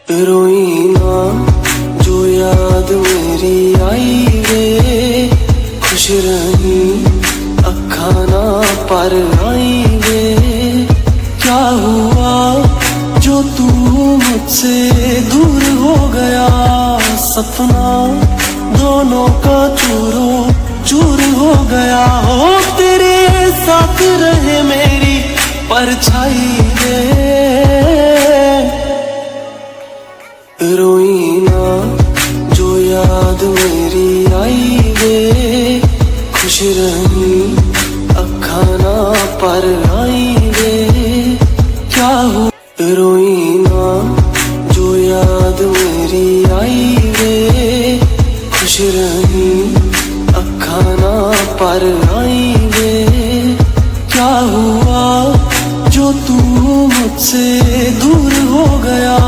रोई ना जो याद मेरी आई वे, खुश रही अखा ना पर आई वे। क्या हुआ जो तू मुझसे दूर हो गया, सपना दोनों का चूरो चूर हो गया। हो तेरे साथ रहे मेरी परछाई वे, रोई ना जो याद मेरी आई वे, खुश रही अखा ना पर आई वे। क्या हुआ रोई ना जो याद मेरी आई वे, खुश रही अखा ना पर आई वे। क्या हुआ जो तू मुझसे दूर हो गया,